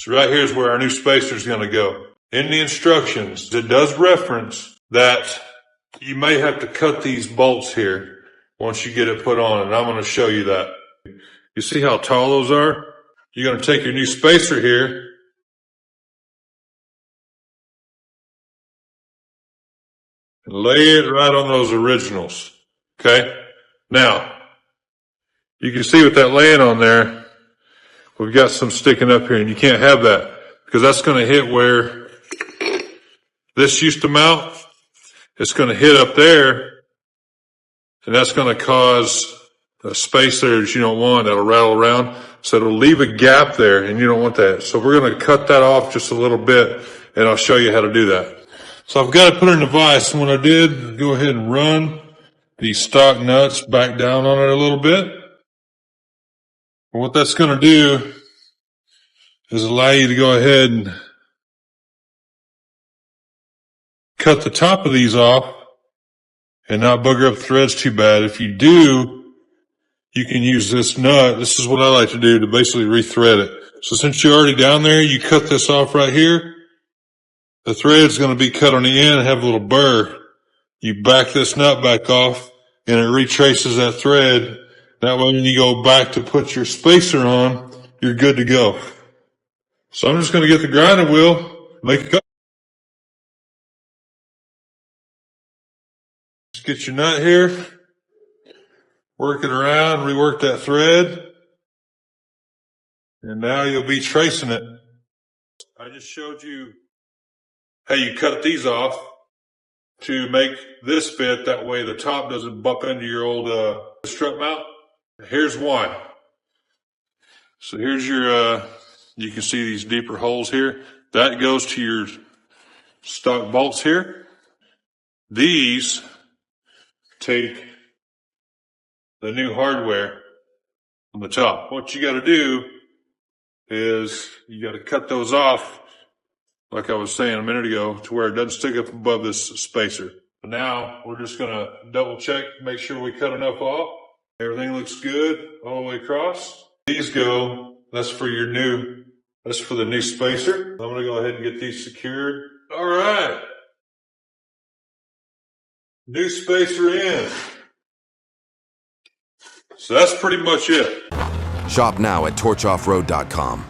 So right here is where our new spacer is going to go. In the instructions, it does reference that you may have to cut these bolts here once you get it put on, and I'm going to show you that. You see how tall those are? You're going to take your new spacer here and lay it right on those originals. Okay? Now, you can see with that laying on there, we've got some sticking up here, and you can't have that because that's going to hit where this used to mount. It's going to hit up there, and that's going to cause a space there that you don't want. That'll rattle around. So it'll leave a gap there, and you don't want that. So we're going to cut that off just a little bit, and I'll show you how to do that. So I've got to put it in the vise, and what I did, go ahead and run these stock nuts back down on it a little bit. And what that's going to do is allow you to go ahead and cut the top of these off and not bugger up threads too bad. If you do, you can use this nut. This is what I like to do to basically rethread it. So since you're already down there, you cut this off right here. The thread's going to be cut on the end and have a little burr. You back this nut back off and it retraces that thread. That way when you go back to put your spacer on, you're good to go. So I'm just going to get the grinding wheel, make a cut. Just get your nut here, work it around, rework that thread, and now you'll be tracing it. I just showed you how you cut these off to make this fit. That way the top doesn't bump into your old strut mount. Here's why. So here's your, you can see these deeper holes here. That goes to your stock bolts here. These take the new hardware on the top. What you got to do is you got to cut those off, like I was saying a minute ago, to where it doesn't stick up above this spacer. But now we're just going to double check, make sure we cut enough off. Everything looks good all the way across. These go, that's for the new spacer. I'm going to go ahead and get these secured. All right. New spacer in. So that's pretty much it. Shop now at torchoffroad.com.